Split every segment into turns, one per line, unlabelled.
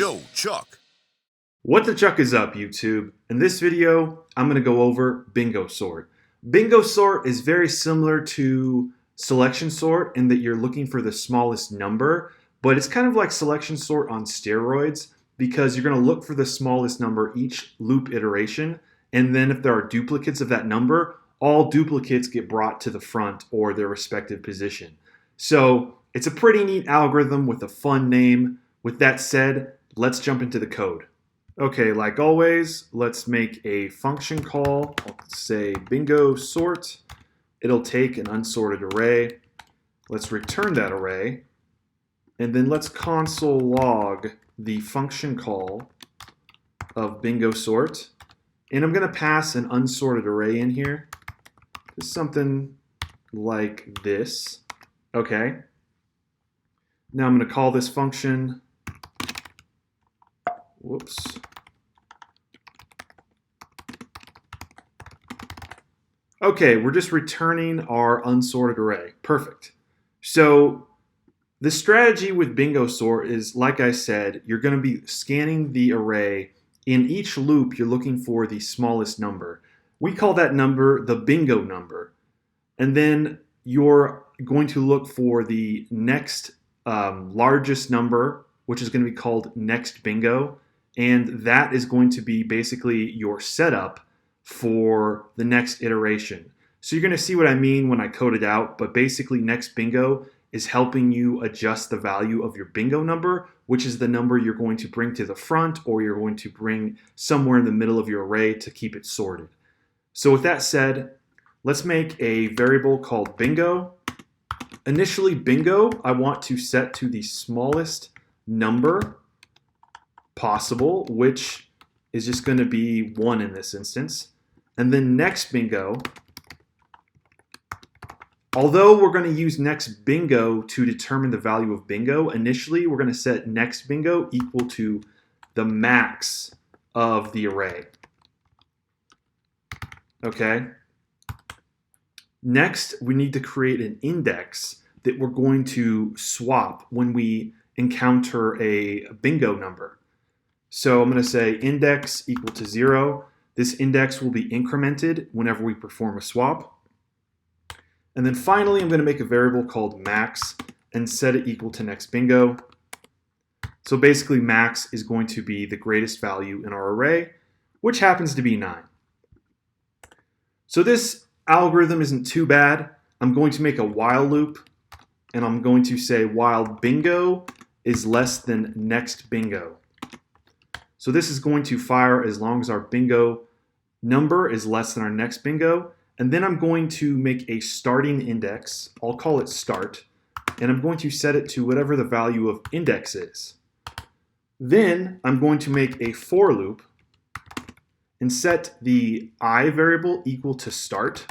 Yo, Chuck.
What the chuck is up, YouTube? In this video, I'm going to go over bingo sort. Bingo sort is very similar to selection sort in that you're looking for the smallest number, but it's kind of like selection sort on steroids because you're going to look for the smallest number each loop iteration, and then if there are duplicates of that number, all duplicates get brought to the front or their respective position. So it's a pretty neat algorithm with a fun name. With that said, let's jump into the code. Okay, like always, let's make a function call. I'll say bingo sort. It'll take an unsorted array. Let's return that array. And then let's console log the function call of bingo sort. And I'm going to pass an unsorted array in here. Just something like this. Okay. Now I'm going to call this function. Whoops. Okay, we're just returning our unsorted array. Perfect. So the strategy with bingo sort is, like I said, you're going to be scanning the array. In each loop, you're looking for the smallest number. We call that number the bingo number. And then you're going to look for the next largest number, which is going to be called next bingo. And that is going to be basically your setup for the next iteration. So you're going to see what I mean when I code it out, but basically next bingo is helping you adjust the value of your bingo number, which is the number you're going to bring to the front or you're going to bring somewhere in the middle of your array to keep it sorted. So with that said, let's make a variable called bingo. Initially, bingo, I want to set to the smallest number possible, which is just going to be 1 in this instance. And then next bingo, although we're going to use next bingo to determine the value of bingo, initially we're going to set next bingo equal to the max of the array. Okay. Next, we need to create an index that we're going to swap when we encounter a bingo number. So I'm going to say index equal to 0. This index will be incremented whenever we perform a swap. And then finally, I'm going to make a variable called max and set it equal to next bingo. So basically, max is going to be the greatest value in our array, which happens to be 9. So this algorithm isn't too bad. I'm going to make a while loop, and I'm going to say while bingo is less than next bingo. So this is going to fire as long as our bingo number is less than our next bingo. And then I'm going to make a starting index. I'll call it start. And I'm going to set it to whatever the value of index is. Then I'm going to make a for loop and set the I variable equal to start.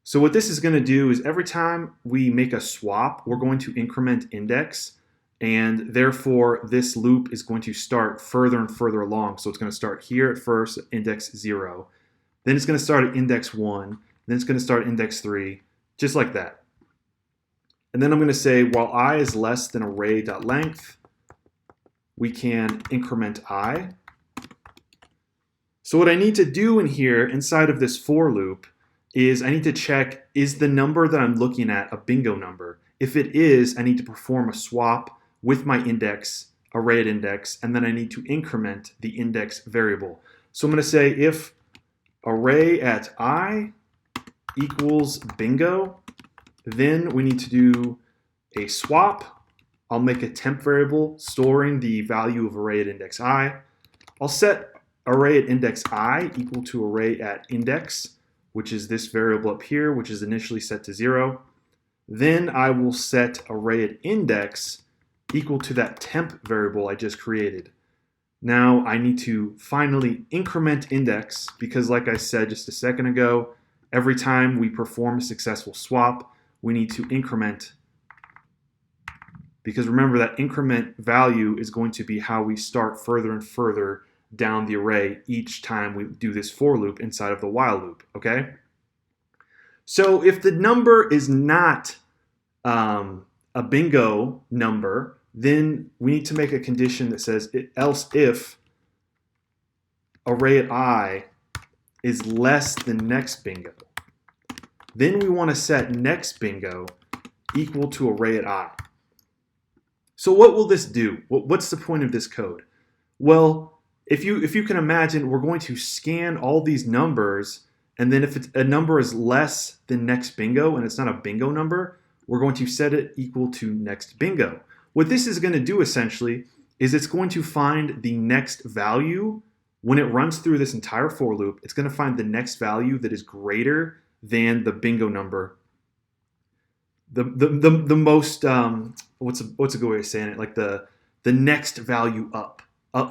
So what this is going to do is every time we make a swap, we're going to increment index. And therefore, this loop is going to start further and further along. So it's going to start here at first, index 0. Then it's going to start at index 1. Then it's going to start at index 3, just like that. And then I'm going to say, while I is less than array.length, we can increment I. So what I need to do in here, inside of this for loop, is I need to check, is the number that I'm looking at a bingo number? If it is, I need to perform a swap with my index, array at index, and then I need to increment the index variable. So I'm going to say if array at I equals bingo, then we need to do a swap. I'll make a temp variable storing the value of array at index I. I'll set array at index I equal to array at index, which is this variable up here, which is initially set to 0. Then I will set array at index equal to that temp variable I just created. Now I need to finally increment index because, like I said just a second ago, every time we perform a successful swap, we need to increment, because remember that increment value is going to be how we start further and further down the array each time we do this for loop inside of the while loop, okay? So if the number is not a bingo number, then we need to make a condition that says else if array at I is less than next bingo. Then we want to set next bingo equal to array at I. So what will this do? What's the point of this code? Well, if you can imagine, we're going to scan all these numbers, and then if a number is less than next bingo and it's not a bingo number, we're going to set it equal to next bingo. What this is going to do essentially is it's going to find the next value. When it runs through this entire for loop, it's going to find the next value that is greater than the bingo number. The most what's a good way of saying it? Like the next value up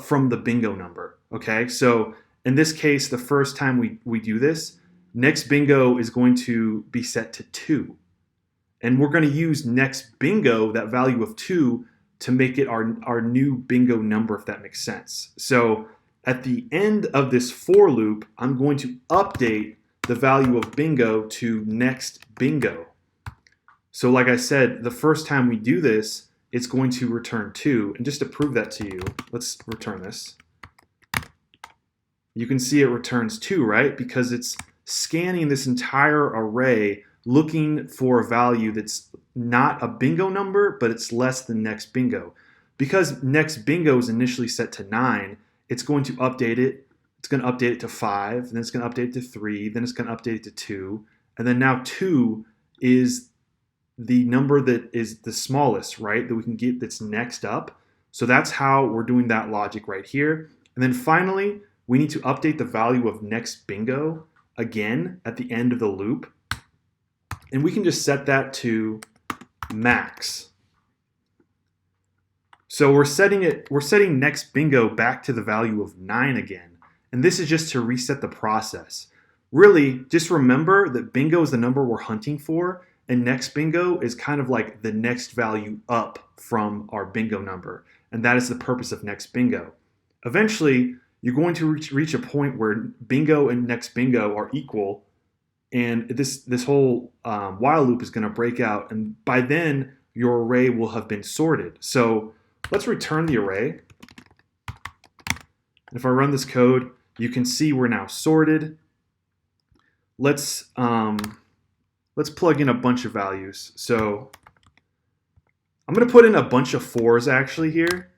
from the bingo number. Okay, so in this case, the first time we do this, next bingo is going to be set to 2. And we're going to use next bingo, that value of 2, to make it our new bingo number, if that makes sense. So at the end of this for loop, I'm going to update the value of bingo to next bingo. So like I said, the first time we do this, it's going to return 2. And just to prove that to you, let's return this. You can see it returns 2, right? Because it's scanning this entire array looking for a value that's not a bingo number, but it's less than next bingo. Because next bingo is initially set to 9, it's going to update it. It's going to update it to 5, then it's going to update it to 3, then it's going to update it to 2, and then now 2 is the number that is the smallest, right, that we can get that's next up. So that's how we're doing that logic right here. And then finally, we need to update the value of next bingo again at the end of the loop. And we can just set that to max. So we're setting next bingo back to the value of 9 again. And this is just to reset the process. Really, just remember that bingo is the number we're hunting for, and next bingo is kind of like the next value up from our bingo number. And that is the purpose of next bingo. Eventually, you're going to reach a point where bingo and next bingo are equal, and this whole while loop is going to break out, and by then your array will have been sorted. So let's return the array. If I run this code, you can see we're now sorted. Let's plug in a bunch of values. So I'm going to put in a bunch of 4s actually here.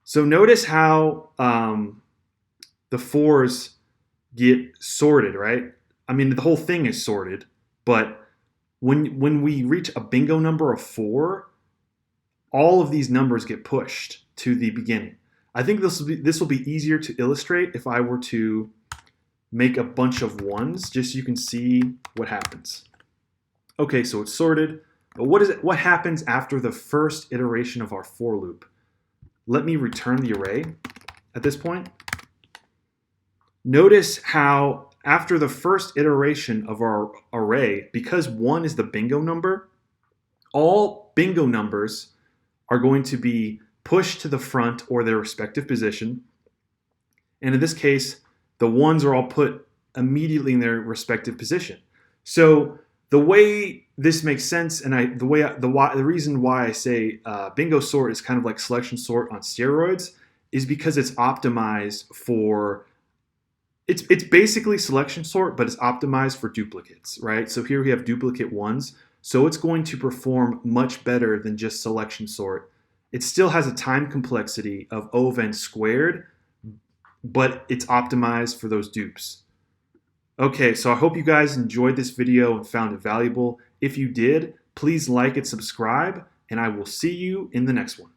So notice how the 4s get sorted, right? I mean, the whole thing is sorted, but when we reach a bingo number of 4, all of these numbers get pushed to the beginning. I think this will be easier to illustrate if I were to make a bunch of 1s, just so you can see what happens. Okay, so it's sorted, but what happens after the first iteration of our for loop? Let me return the array at this point. Notice how after the first iteration of our array, because 1 is the bingo number, all bingo numbers are going to be pushed to the front or their respective position. And in this case, the 1s are all put immediately in their respective position. So the way this makes sense, and the reason why I say bingo sort is kind of like selection sort on steroids, is because it's optimized for, it's basically selection sort, but it's optimized for duplicates, right? So here we have duplicate 1s, so it's going to perform much better than just selection sort. It still has a time complexity of O of n squared, but it's optimized for those dupes. Okay, so I hope you guys enjoyed this video and found it valuable. If you did, please like and subscribe, and I will see you in the next one.